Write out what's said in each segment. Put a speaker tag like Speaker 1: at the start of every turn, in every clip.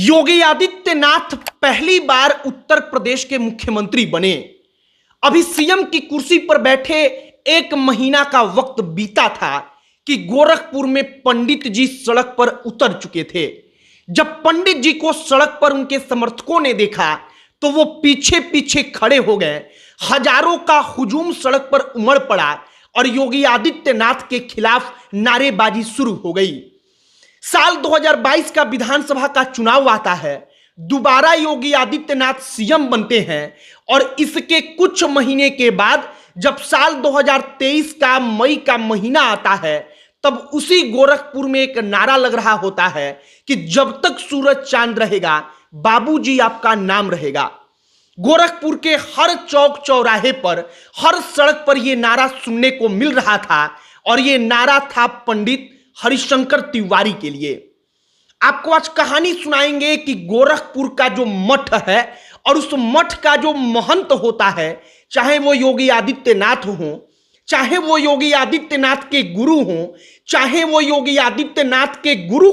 Speaker 1: योगी आदित्यनाथ पहली बार उत्तर प्रदेश के मुख्यमंत्री बने। अभी सीएम की कुर्सी पर बैठे 1 महीना का वक्त बीता था कि गोरखपुर में पंडित जी सड़क पर उतर चुके थे। जब पंडित जी को सड़क पर उनके समर्थकों ने देखा तो वो पीछे पीछे खड़े हो गए। हजारों का हुजूम सड़क पर उमड़ पड़ा और योगी आदित्यनाथ के खिलाफ नारेबाजी शुरू हो गई। साल 2022 का विधानसभा का चुनाव आता है, दोबारा योगी आदित्यनाथ सीएम बनते हैं और इसके कुछ महीने के बाद जब साल 2023 का मई का महीना आता है तब उसी गोरखपुर में एक नारा लग रहा होता है कि जब तक सूरज चांद रहेगा बाबूजी आपका नाम रहेगा। गोरखपुर के हर चौक चौराहे पर, हर सड़क पर यह नारा सुनने को मिल रहा था और यह नारा था पंडित हरिशंकर तिवारी के लिए। आपको आज कहानी सुनाएंगे कि गोरखपुर का जो मठ है और उस मठ का जो महंत होता है, चाहे वो योगी आदित्यनाथ हो, चाहे वो योगी आदित्यनाथ के गुरु हो, चाहे वो योगी आदित्यनाथ के गुरु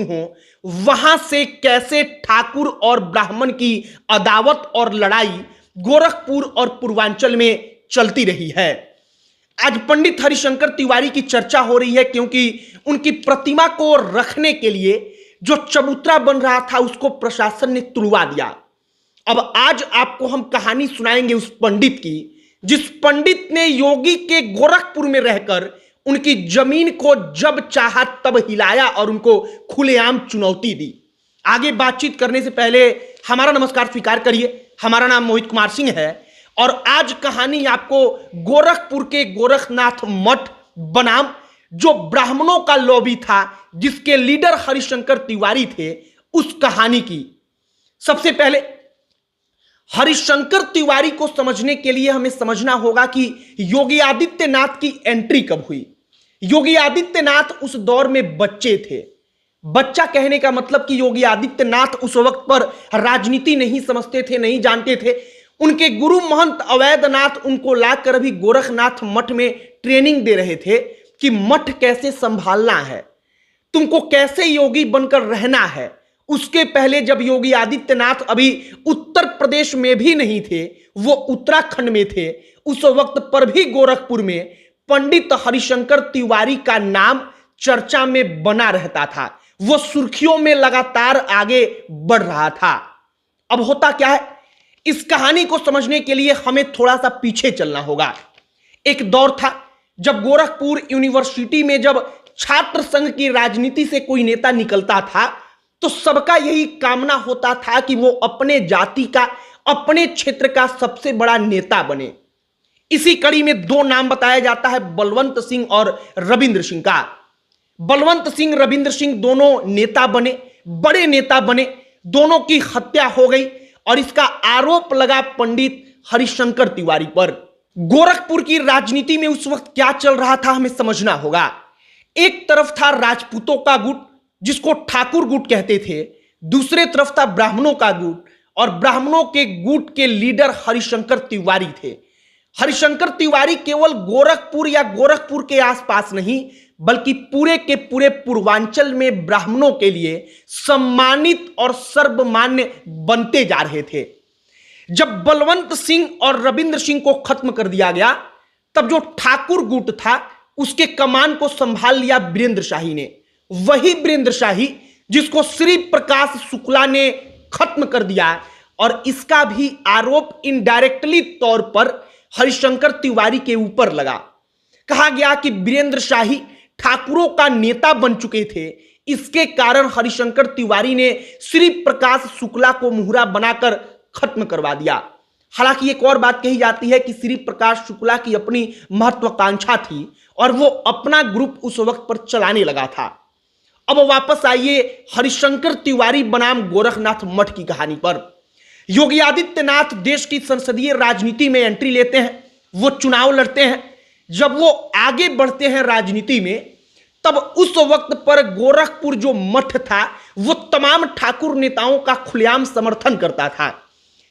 Speaker 1: हो, वहां से कैसे ठाकुर और ब्राह्मण की अदावत और लड़ाई गोरखपुर और पूर्वांचल में चलती रही है। आज पंडित हरिशंकर तिवारी की चर्चा हो रही है क्योंकि उनकी प्रतिमा को रखने के लिए जो चबूतरा बन रहा था उसको प्रशासन ने तुड़वा दिया। अब आज आपको हम कहानी सुनाएंगे उस पंडित की, जिस पंडित ने योगी के गोरखपुर में रहकर उनकी जमीन को जब चाहा तब हिलाया और उनको खुलेआम चुनौती दी। आगे बातचीत करने से पहले हमारा नमस्कार स्वीकार करिए। हमारा नाम मोहित कुमार सिंह है और आज कहानी आपको गोरखपुर के गोरखनाथ मठ बनाम जो ब्राह्मणों का लॉबी था, जिसके लीडर हरिशंकर तिवारी थे, उस कहानी की। सबसे पहले हरिशंकर तिवारी को समझने के लिए हमें समझना होगा कि योगी आदित्यनाथ की एंट्री कब हुई। योगी आदित्यनाथ उस दौर में बच्चे थे। बच्चा कहने का मतलब कि योगी आदित्यनाथ उस वक्त पर राजनीति नहीं समझते थे, नहीं जानते थे। उनके गुरु महंत अवैधनाथ उनको लाकर अभी गोरखनाथ मठ में ट्रेनिंग दे रहे थे कि मठ कैसे संभालना है, तुमको कैसे योगी बनकर रहना है। उसके पहले जब योगी आदित्यनाथ अभी उत्तर प्रदेश में भी नहीं थे, वो उत्तराखंड में थे, उस वक्त पर भी गोरखपुर में पंडित हरिशंकर तिवारी का नाम चर्चा में बना रहता था। वो सुर्खियों में लगातार आगे बढ़ रहा था। अब होता क्या है, इस कहानी को समझने के लिए हमें थोड़ा सा पीछे चलना होगा। एक दौर था जब गोरखपुर यूनिवर्सिटी में जब छात्र संघ की राजनीति से कोई नेता निकलता था तो सबका यही कामना होता था कि वो अपने जाति का, अपने क्षेत्र का सबसे बड़ा नेता बने। इसी कड़ी में 2 नाम बताया जाता है, बलवंत सिंह और रविंद्र सिंह का। बलवंत सिंह, रविंद्र सिंह दोनों नेता बने, बड़े नेता बने। दोनों की हत्या हो गई और इसका आरोप लगा पंडित हरिशंकर तिवारी पर। गोरखपुर की राजनीति में उस वक्त क्या चल रहा था हमें समझना होगा। एक तरफ था राजपूतों का गुट जिसको ठाकुर गुट कहते थे, दूसरे तरफ था ब्राह्मणों का गुट और ब्राह्मणों के गुट के लीडर हरिशंकर तिवारी थे। हरिशंकर तिवारी केवल गोरखपुर या गोरखपुर के आसपास नहीं बल्कि पूरे के पूरे पूर्वांचल में ब्राह्मणों के लिए सम्मानित और सर्वमान्य बनते जा रहे थे। जब बलवंत सिंह और रविंद्र सिंह को खत्म कर दिया गया तब जो ठाकुर गुट था उसके कमान को संभाल लिया वीरेंद्र शाही ने। वही वीरेंद्र शाही जिसको श्री प्रकाश शुक्ला ने खत्म कर दिया और इसका भी आरोप इनडायरेक्टली तौर पर हरिशंकर तिवारी के ऊपर लगा। कहा गया कि वीरेंद्र शाही ठाकुरों का नेता बन चुके थे, इसके कारण हरिशंकर तिवारी ने श्री प्रकाश शुक्ला को मुहरा बनाकर खत्म करवा दिया। हालांकि एक और बात कही जाती है कि श्री प्रकाश शुक्ला की अपनी महत्वाकांक्षा थी और वो अपना ग्रुप उस वक्त पर चलाने लगा था। अब वापस आइए हरिशंकर तिवारी बनाम गोरखनाथ मठ की कहानी पर। योगी आदित्यनाथ देश की संसदीय राजनीति में एंट्री लेते हैं, वो चुनाव लड़ते हैं। जब वो आगे बढ़ते हैं राजनीति में तब उस वक्त पर गोरखपुर जो मठ था वो तमाम ठाकुर नेताओं का खुलेआम समर्थन करता था।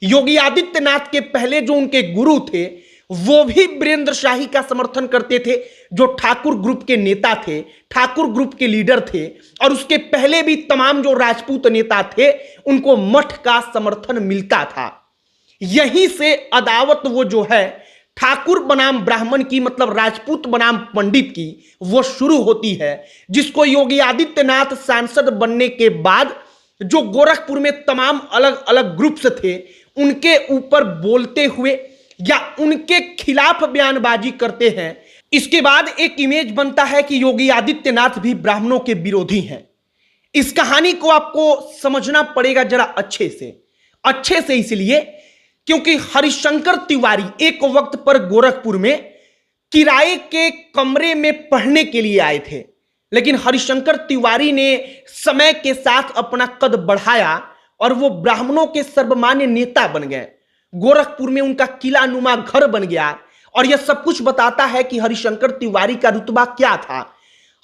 Speaker 1: योगी आदित्यनाथ के पहले जो उनके गुरु थे वो भी वीरेंद्र शाही का समर्थन करते थे, जो ठाकुर ग्रुप के नेता थे, ठाकुर ग्रुप के लीडर थे। और उसके पहले भी तमाम जो राजपूत नेता थे उनको मठ का समर्थन मिलता था। यहीं से अदावत वो जो है ठाकुर बनाम ब्राह्मण की, मतलब राजपूत बनाम पंडित की, वो शुरू होती है, जिसको योगी आदित्यनाथ सांसद बनने के बाद जो गोरखपुर में तमाम अलग अलग ग्रुप्स थे उनके ऊपर बोलते हुए या उनके खिलाफ बयानबाजी करते हैं। इसके बाद एक इमेज बनता है कि योगी आदित्यनाथ भी ब्राह्मणों के विरोधी हैं। इस कहानी को आपको समझना पड़ेगा जरा अच्छे से इसलिए क्योंकि हरिशंकर तिवारी एक वक्त पर गोरखपुर में किराए के कमरे में पढ़ने के लिए आए थे, लेकिन हरिशंकर तिवारी ने समय के साथ अपना कद बढ़ाया और वो ब्राह्मणों के सर्वमान्य नेता बन गए। गोरखपुर में उनका किला नुमा घर बन गया और यह सब कुछ बताता है कि हरिशंकर तिवारी का रुतबा क्या था।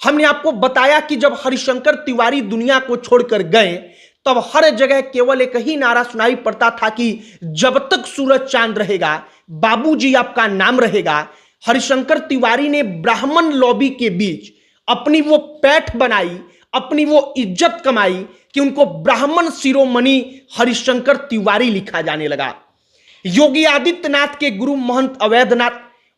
Speaker 1: हमने आपको बताया कि जब हरिशंकर तिवारी दुनिया को छोड़कर गए तब हर जगह केवल एक ही नारा सुनाई पड़ता था कि जब तक सूरज चांद रहेगा बाबूजी आपका नाम रहेगा। हरिशंकर तिवारी ने ब्राह्मण लॉबी के बीच अपनी वो पैठ बनाई, अपनी वो इज्जत कमाई कि उनको ब्राह्मण शिरोमणि हरिशंकर तिवारी लिखा जाने लगा। योगी आदित्यनाथ के गुरु महंत अवैधनाथ,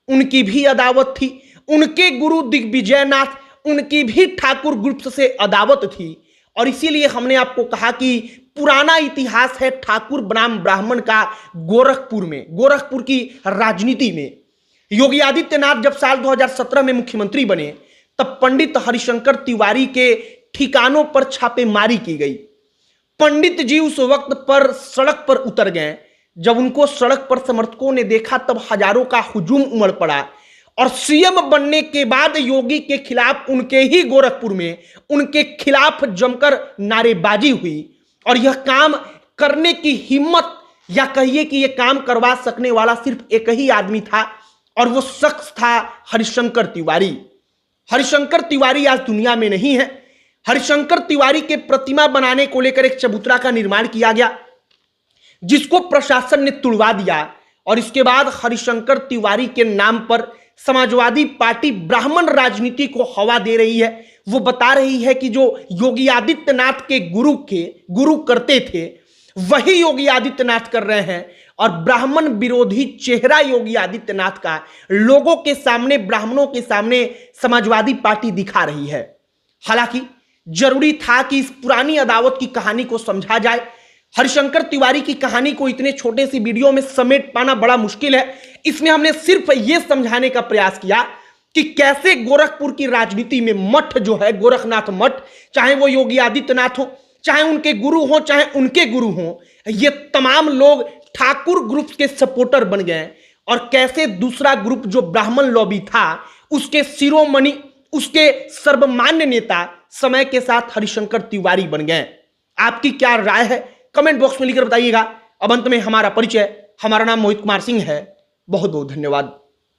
Speaker 1: उनकी भी अदावत थी। उनके गुरु दिग्विजयनाथ, उनकी भी ठाकुर ग्रुप से अदावत थी। और इसीलिए हमने आपको कहा कि पुराना इतिहास है ठाकुर बनाम ब्राह्मण का गोरखपुर की राजनीति में। योगी आदित्यनाथ जब साल 2017 में मुख्यमंत्री बने तब पंडित हरिशंकर तिवारी के ठिकानों पर छापेमारी की गई। पंडित जी उस वक्त पर सड़क पर उतर गए। जब उनको सड़क पर समर्थकों ने देखा तब हजारों का हुजूम उमड़ पड़ा और सीएम बनने के बाद योगी के खिलाफ उनके ही गोरखपुर में उनके खिलाफ जमकर नारेबाजी हुई। और यह काम करने की हिम्मत या कहिए कि यह काम करवा सकने वाला सिर्फ एक ही आदमी था और वो शख्स था हरिशंकर तिवारी। हरिशंकर तिवारी आज दुनिया में नहीं है। हरिशंकर तिवारी के प्रतिमा बनाने को लेकर एक चबूतरा का निर्माण किया गया जिसको प्रशासन ने तुड़वा दिया और इसके बाद हरिशंकर तिवारी के नाम पर समाजवादी पार्टी ब्राह्मण राजनीति को हवा दे रही है। वो बता रही है कि जो योगी आदित्यनाथ के गुरु करते थे वही योगी आदित्यनाथ कर रहे हैं और ब्राह्मण विरोधी चेहरा योगी आदित्यनाथ का लोगों के सामने, ब्राह्मणों के सामने समाजवादी पार्टी दिखा रही है। हालांकि जरूरी था कि इस पुरानी अदावत की कहानी को समझा जाए। हरिशंकर तिवारी की कहानी को इतने छोटे सी वीडियो में समेट पाना बड़ा मुश्किल है। इसमें हमने सिर्फ यह समझाने का प्रयास किया कि कैसे गोरखपुर की राजनीति में मठ जो है, गोरखनाथ मठ, चाहे वो योगी आदित्यनाथ हो, चाहे उनके गुरु हो, चाहे उनके गुरु हो, ये तमाम लोग ठाकुर ग्रुप के सपोर्टर बन गए और कैसे दूसरा ग्रुप जो ब्राह्मण लॉबी था उसके शिरोमणि, उसके सर्वमान्य नेता समय के साथ हरिशंकर तिवारी बन गए। आपकी क्या राय है कमेंट बॉक्स में लिखकर बताइएगा। अब अंत में हमारा परिचय, हमारा नाम मोहित कुमार सिंह है। बहुत बहुत धन्यवाद।